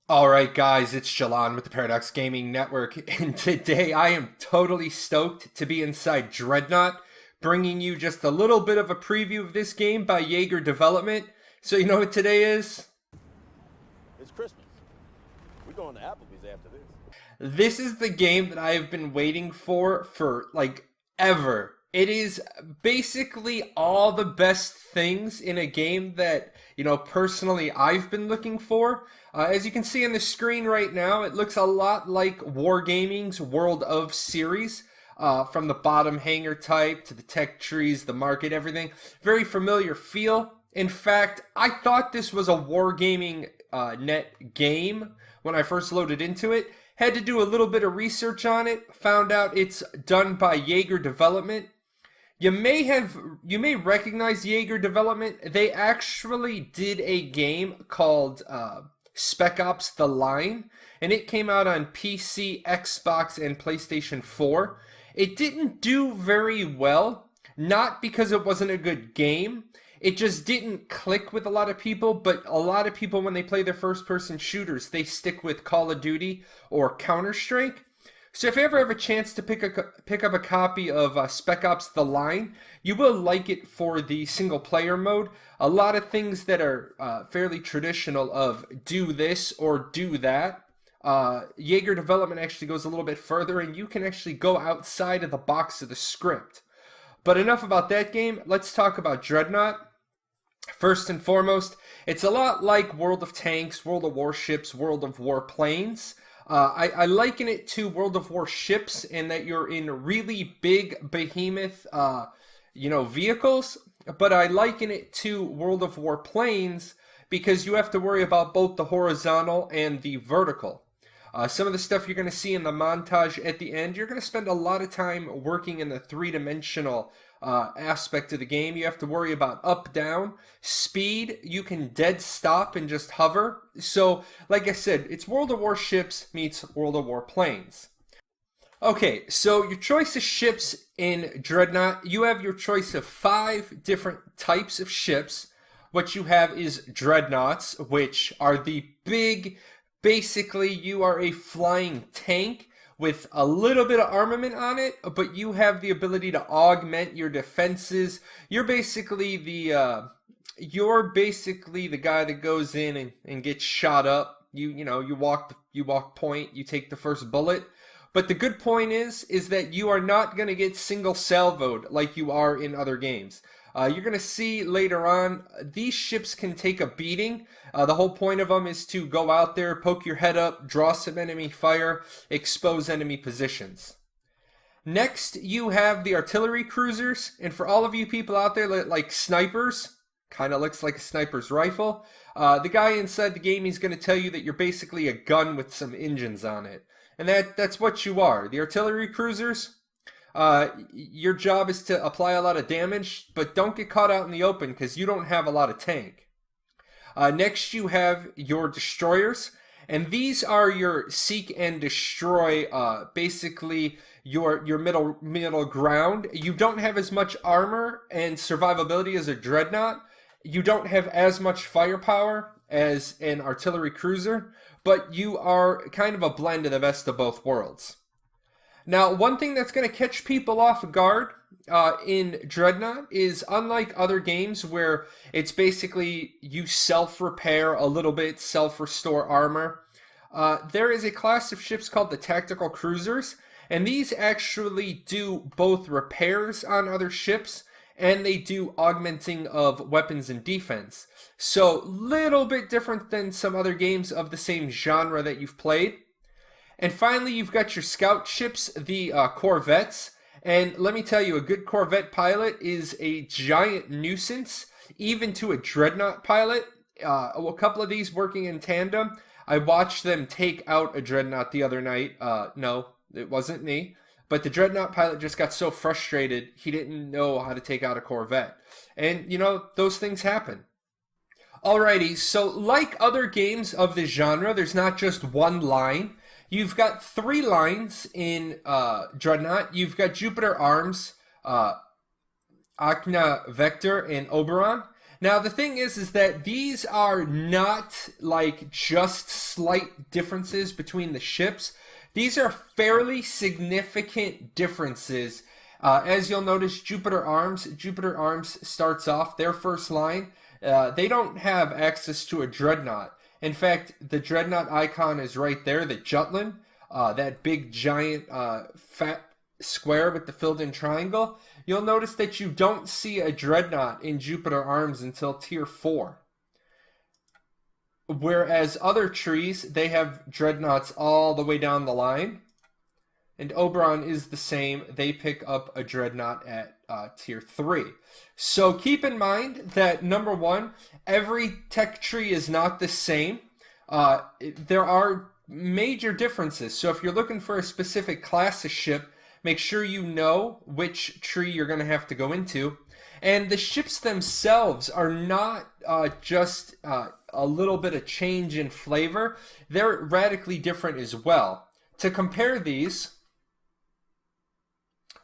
Alright guys, it's Shalon with the Paradox Gaming Network, and today I am totally stoked to be inside Dreadnought, bringing you just a little bit of a preview of this game by Yager Development. So you know what today is? It's Christmas. We're going to Applebee's after this. This is the game that I have been waiting for like ever. It is basically all the best things in a game that, personally I've been looking for. As you can see on the screen right now, it looks a lot like Wargaming's World of series. From the bottom hanger type to the tech trees, the market, everything. Very familiar feel. In fact, I thought this was a Wargaming net game when I first loaded into it. Had to do a little bit of research on it. Found out it's done by Yager Development. You may recognize Yager Development. They actually did a game called Spec Ops: The Line, and it came out on PC, Xbox, and PlayStation 4. It didn't do very well, not because it wasn't a good game. It just didn't click with a lot of people, but a lot of people, when they play their first-person shooters, they stick with Call of Duty or Counter-Strike. So if you ever have a chance to pick up a copy of Spec Ops: The Line, you will like it for the single-player mode. A lot of things that are fairly traditional of do this or do that. Yager Development actually goes a little bit further, and you can actually go outside of the box of the script. But enough about that game. Let's talk about Dreadnought. First and foremost, it's a lot like World of Tanks, World of Warships, World of Warplanes. I liken it to World of Warships in that you're in really big behemoth, vehicles. But I liken it to World of Warplanes because you have to worry about both the horizontal and the vertical. Some of the stuff you're going to see in the montage at the end, you're going to spend a lot of time working in the three-dimensional aspect of the game. You have to worry about up, down, speed. You can dead stop and just hover. So, like I said, it's World of Warships meets World of Warplanes. Okay, so your choice of ships in Dreadnought, you have your choice of 5 different types of ships. What you have is Dreadnoughts, which are the big, basically you are a flying tank with a little bit of armament on it, but you have the ability to augment your defenses. You're basically the guy that goes in and gets shot up. You walk point, you take the first bullet. But the good point is that you are not going to get single salvoed like you are in other games. You're going to see later on, these ships can take a beating. The whole point of them is to go out there, poke your head up, draw some enemy fire, expose enemy positions. Next, you have the artillery cruisers. And for all of you people out there that like snipers, kind of looks like a sniper's rifle, the guy inside the game, he's going to tell you that you're basically a gun with some engines on it. And that's what you are. The artillery cruisers, your job is to apply a lot of damage, but don't get caught out in the open because you don't have a lot of tank. Next, you have your destroyers, and these are your seek and destroy, basically your middle ground. You don't have as much armor and survivability as a Dreadnought. You don't have as much firepower as an artillery cruiser, but you are kind of a blend of the best of both worlds. Now, one thing that's going to catch people off guard in Dreadnought is, unlike other games where it's basically you self-repair a little bit, self-restore armor, there is a class of ships called the Tactical Cruisers, and these actually do both repairs on other ships and they do augmenting of weapons and defense. So, little bit different than some other games of the same genre that you've played. And finally, you've got your scout ships, the corvettes. And let me tell you, a good corvette pilot is a giant nuisance, even to a Dreadnought pilot. A couple of these working in tandem. I watched them take out a Dreadnought the other night. No, it wasn't me. But the Dreadnought pilot just got so frustrated, he didn't know how to take out a corvette. And, those things happen. Alrighty, so like other games of the genre, there's not just one line. You've got 3 lines in Dreadnought. You've got Jupiter Arms, Acna Vector, and Oberon. Now the thing is that these are not like just slight differences between the ships. These are fairly significant differences. As you'll notice, Jupiter Arms starts off their first line. They don't have access to a Dreadnought. In fact, the Dreadnought icon is right there, the Jutland, that big giant fat square with the filled-in triangle. You'll notice that you don't see a Dreadnought in Jupiter Arms until Tier 4. Whereas other trees, they have Dreadnoughts all the way down the line. And Oberon is the same. They pick up a Dreadnought at Tier 3. So keep in mind that, number one, every tech tree is not the same. There are major differences. So if you're looking for a specific class of ship, make sure you know which tree you're going to have to go into. And the ships themselves are not just a little bit of change in flavor. They're radically different as well. To compare these,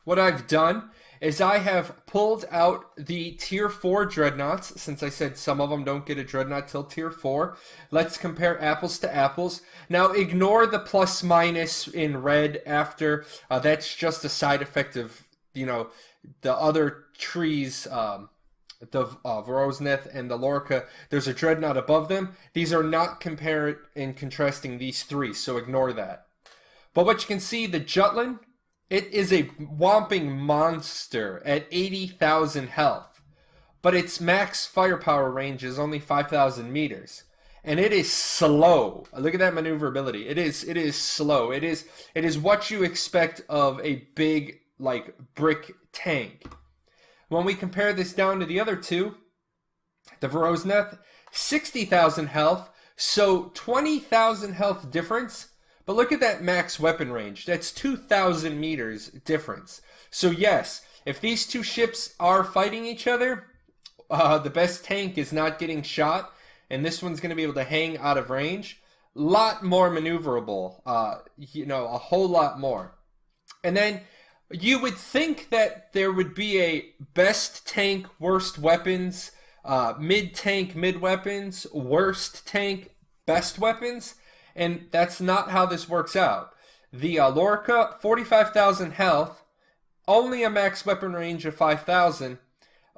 what I've done is I have pulled out the Tier 4 Dreadnoughts, since I said some of them don't get a Dreadnought till Tier 4. Let's compare apples to apples. Now ignore the plus minus in red after. That's just a side effect of, you know, the other trees, the Vorosneth and the Lorca. There's a Dreadnought above them. These are not compared and contrasting these three, so ignore that. But what you can see, the Jutland, it is a whomping monster at 80,000 health, but its max firepower range is only 5,000 meters, and it is slow. Look at that maneuverability. It is slow. It is what you expect of a big like brick tank. When we compare this down to the other two, the Vorosneth, 60,000 health, so 20,000 health difference. But look at that max weapon range. That's 2,000 meters difference. So yes, if these two ships are fighting each other, the best tank is not getting shot, and this one's going to be able to hang out of range. Lot more maneuverable, you know, a whole lot more. And then you would think that there would be a best tank, worst weapons, mid-tank, mid-weapons, worst tank, best weapons. And that's not how this works out. The Lorca, 45,000 health, only a max weapon range of 5,000,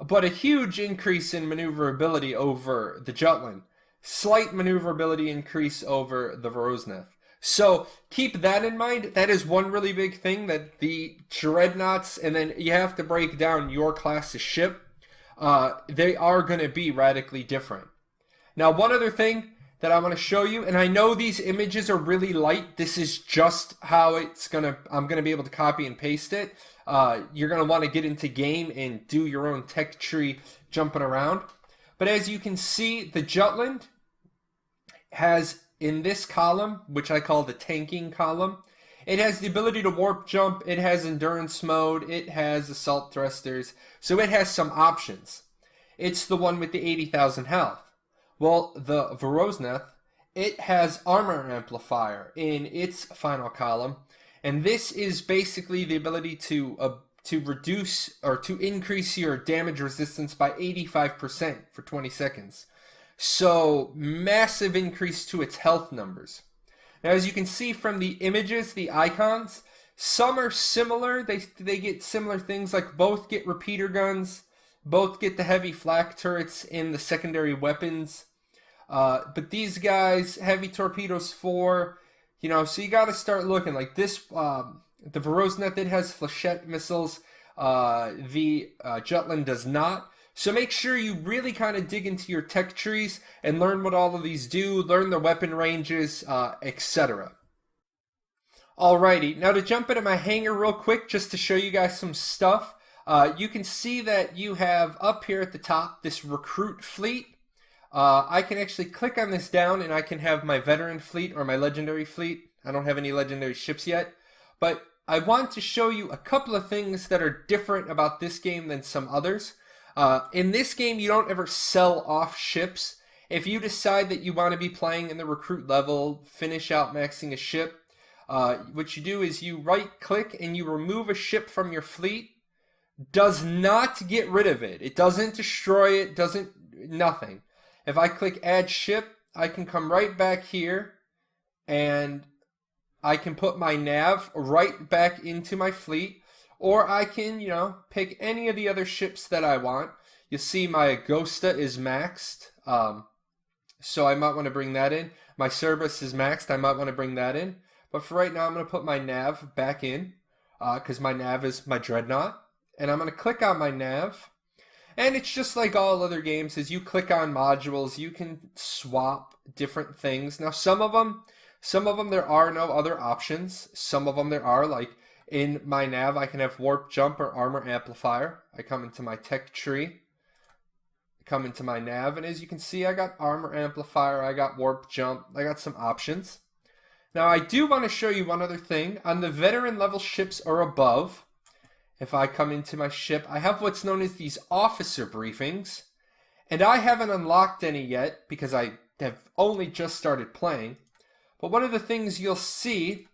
but a huge increase in maneuverability over the Jutland. Slight maneuverability increase over the Vorosneth. So keep that in mind. That is one really big thing, that the Dreadnoughts, and then you have to break down your class of ship. They are going to be radically different. Now, one other thing that I want to show you, and I know these images are really light. This is just how I'm gonna be able to copy and paste it. You're gonna want to get into game and do your own tech tree jumping around. But as you can see, the Jutland has, in this column, which I call the tanking column, it has the ability to warp jump, it has endurance mode, it has assault thrusters, so it has some options. It's the one with the 80,000 health. Well, the Vorosneth, it has armor amplifier in its final column, and this is basically the ability to reduce or to increase your damage resistance by 85% for 20 seconds. So, massive increase to its health numbers. Now, as you can see from the images, the icons, some are similar. They get similar things, like both get repeater guns, both get the heavy flak turrets in the secondary weapons. But these guys, heavy torpedoes 4, you know, so you got to start looking like this. The Vorosneth, it has flechette missiles. The Jutland does not. So make sure you really kind of dig into your tech trees and learn what all of these do, learn their weapon ranges, etc. Alrighty, now to jump into my hangar real quick, just to show you guys some stuff. You can see that you have up here at the top this recruit fleet. I can actually click on this down and I can have my veteran fleet or my legendary fleet. I don't have any legendary ships yet, but I want to show you a couple of things that are different about this game than some others. In this game, you don't ever sell off ships. If you decide that you want to be playing in the recruit level, finish out maxing a ship, what you do is you right click and you remove a ship from your fleet. Does not get rid of it. It doesn't destroy it, doesn't nothing. If I click add ship, I can come right back here and I can put my nav right back into my fleet, or I can, pick any of the other ships that I want. You'll see my Agosta is maxed, so I might want to bring that in. My Cerberus is maxed, I might want to bring that in. But for right now, I'm going to put my nav back in, because my nav is my Dreadnought. And I'm going to click on my nav. And it's just like all other games, as you click on modules, you can swap different things. Now, some of them there are no other options. Some of them there are, like in my nav, I can have warp jump or armor amplifier. I come into my tech tree, come into my nav, and as you can see, I got armor amplifier, I got warp jump, I got some options. Now, I do want to show you one other thing. On the veteran level ships or above, if I come into my ship, I have what's known as these officer briefings, and I haven't unlocked any yet because I have only just started playing. But one of the things you'll see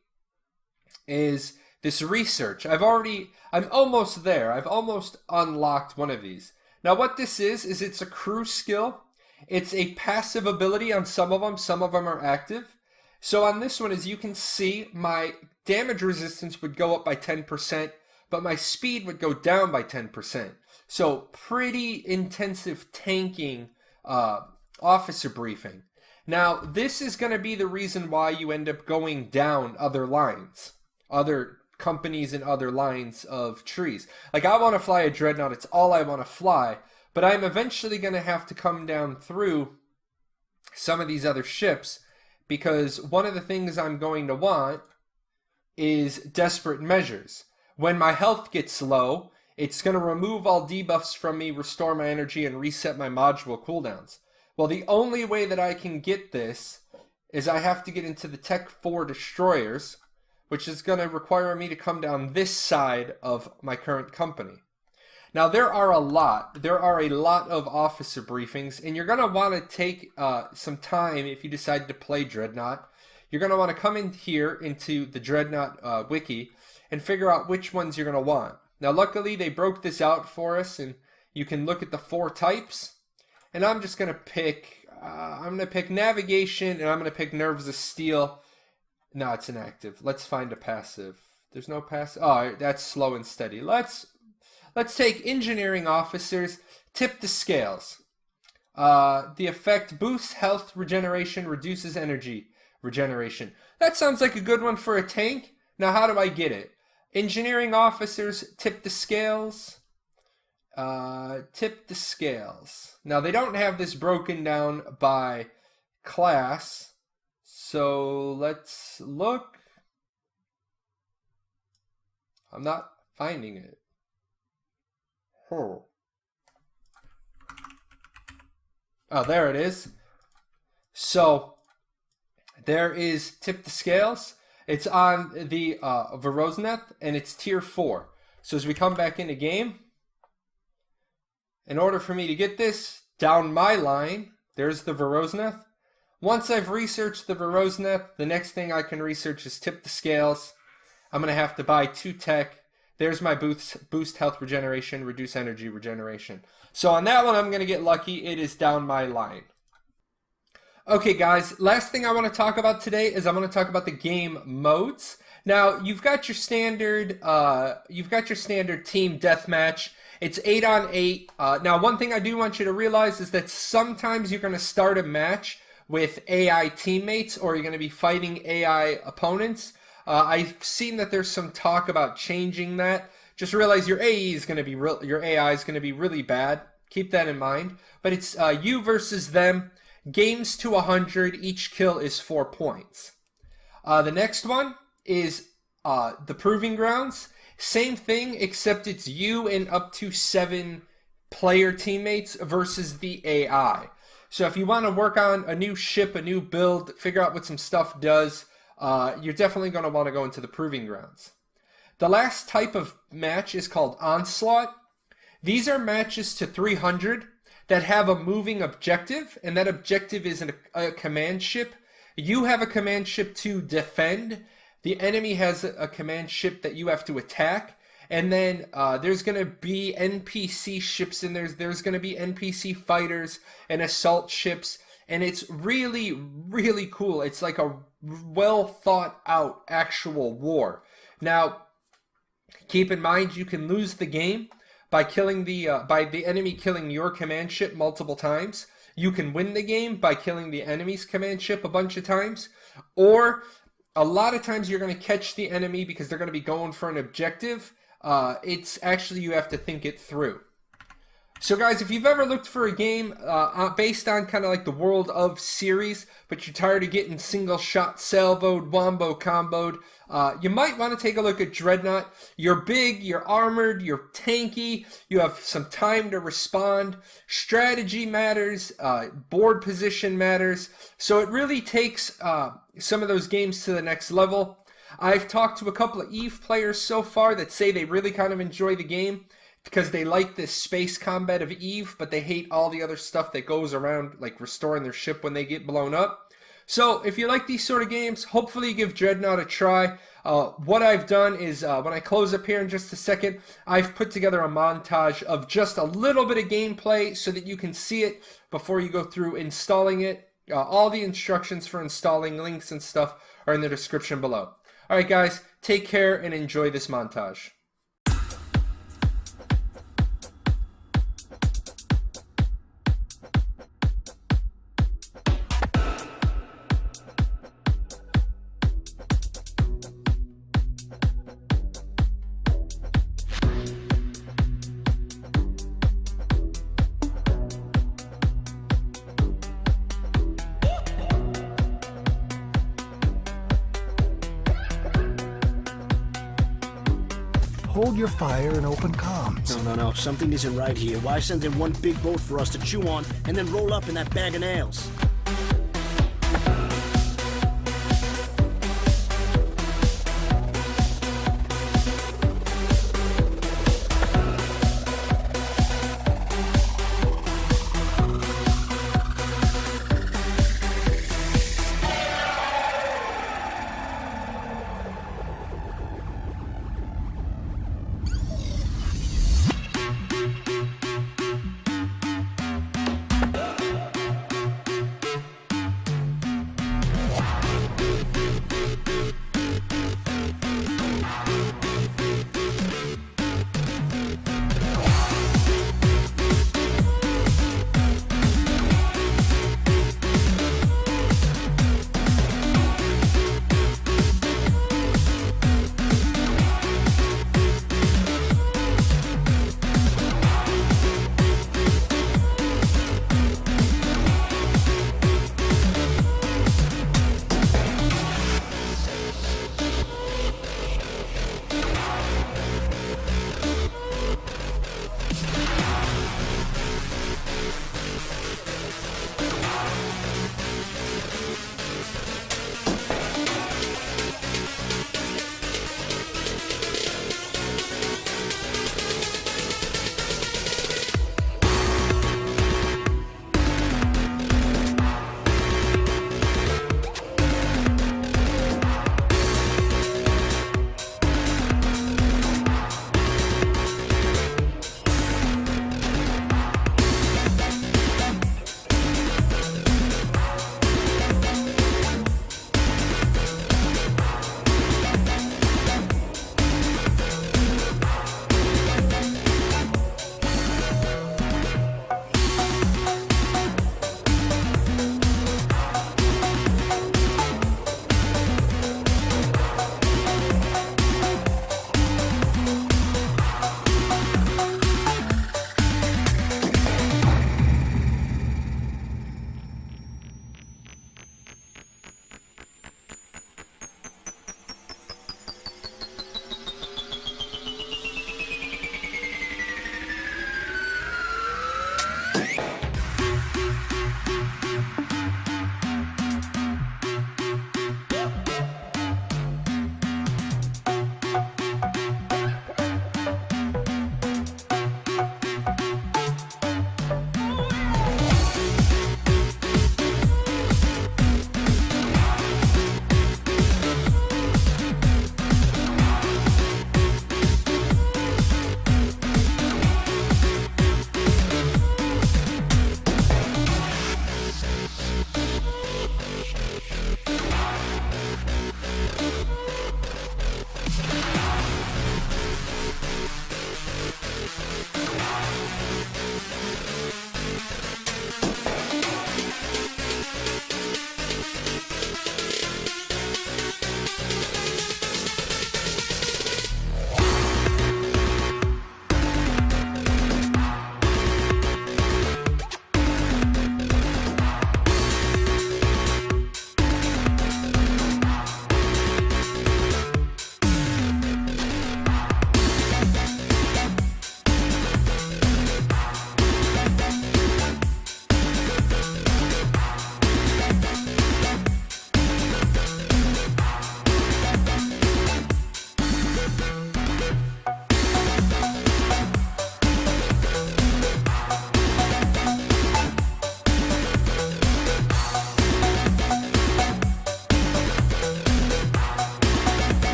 is this research. I'm almost there. I've almost unlocked one of these. Now what this is it's a crew skill. It's a passive ability on some of them are active. So on this one, as you can see, my damage resistance would go up by 10%, but my speed would go down by 10%. So pretty intensive tanking officer briefing. Now, this is going to be the reason why you end up going down other lines, other companies and other lines of trees. Like, I want to fly a Dreadnought. It's all I want to fly. But I'm eventually going to have to come down through some of these other ships, because one of the things I'm going to want is desperate measures. When my health gets low, it's going to remove all debuffs from me, restore my energy, and reset my module cooldowns. Well, the only way that I can get this is I have to get into the Tech 4 destroyers, which is going to require me to come down this side of my current company. Now, there are a lot of officer briefings, and you're going to want to take some time if you decide to play Dreadnought. You're going to want to come in here into the Dreadnought wiki and figure out which ones you're going to want. Now, luckily, they broke this out for us, and you can look at the 4 types. And I'm just going to pick, navigation, and I'm going to pick nerves of steel. No, it's inactive. Let's find a passive. There's no passive. Oh, that's slow and steady. Let's take engineering officers, tip the scales. The effect boosts health regeneration, reduces energy regeneration. That sounds like a good one for a tank. Now, how do I get it? Engineering officers, tip the scales. Tip the scales. Now, they don't have this broken down by class, so let's look. I'm not finding it. Oh, there it is. So, there is tip the scales. It's on the Verosneth, and it's tier 4. So as we come back into game, in order for me to get this down my line, there's the Verosneth. Once I've researched the Verosneth, the next thing I can research is tip the scales. I'm going to have to buy 2 tech. There's my boost health regeneration, reduce energy regeneration. So on that one, I'm going to get lucky. It is down my line. Okay, guys, last thing I want to talk about today is I'm going to talk about the game modes. Now, you've got your standard team deathmatch. It's 8 on 8. Now, one thing I do want you to realize is that sometimes you're going to start a match with AI teammates, or you're going to be fighting AI opponents. I've seen that there's some talk about changing that. Just realize your AI is going to be really bad. Keep that in mind. But it's you versus them. Games to 100. Each kill is 4 points. The next one is the Proving Grounds. Same thing, except it's you and up to 7 player teammates versus the AI. So if you want to work on a new ship, a new build, figure out what some stuff does, you're definitely going to want to go into the Proving Grounds. The last type of match is called Onslaught. These are matches to 300 that have a moving objective, and that objective is a command ship. You have a command ship to defend. The enemy has a command ship that you have to attack. And then there's going to be NPC ships in there. There's going to be NPC fighters and assault ships. And it's really, really cool. It's like a well thought out actual war. Now, keep in mind you can lose the game by killing by the enemy killing your command ship multiple times. You can win the game by killing the enemy's command ship a bunch of times. Or a lot of times you're going to catch the enemy because they're going to be going for an objective. It's actually, you have to think it through. So guys, if you've ever looked for a game based on kind of like the World of series, but you're tired of getting single shot salvoed, wombo comboed, you might want to take a look at Dreadnought. You're big, you're armored, you're tanky, you have some time to respond, strategy matters, board position matters, so it really takes some of those games to the next level. I've talked to a couple of EVE players so far that say they really kind of enjoy the game because they like this space combat of EVE, but they hate all the other stuff that goes around, like restoring their ship when they get blown up. So if you like these sort of games, hopefully give Dreadnought a try. What I've done is, when I close up here in just a second, I've put together a montage of just a little bit of gameplay so that you can see it before you go through installing it. All the instructions for installing, links and stuff are in the description below. Alright guys, take care and enjoy this montage. Hold your fire and open comms. No. Something isn't right here. Why send in one big boat for us to chew on and then roll up in that bag of nails?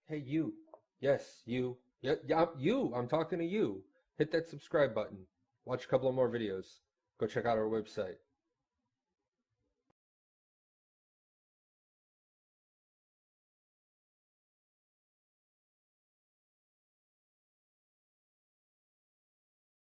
Hey, you. Yes, you. Yeah, you. I'm talking to you. Hit that subscribe button. Watch a couple of more videos. Go check out our website.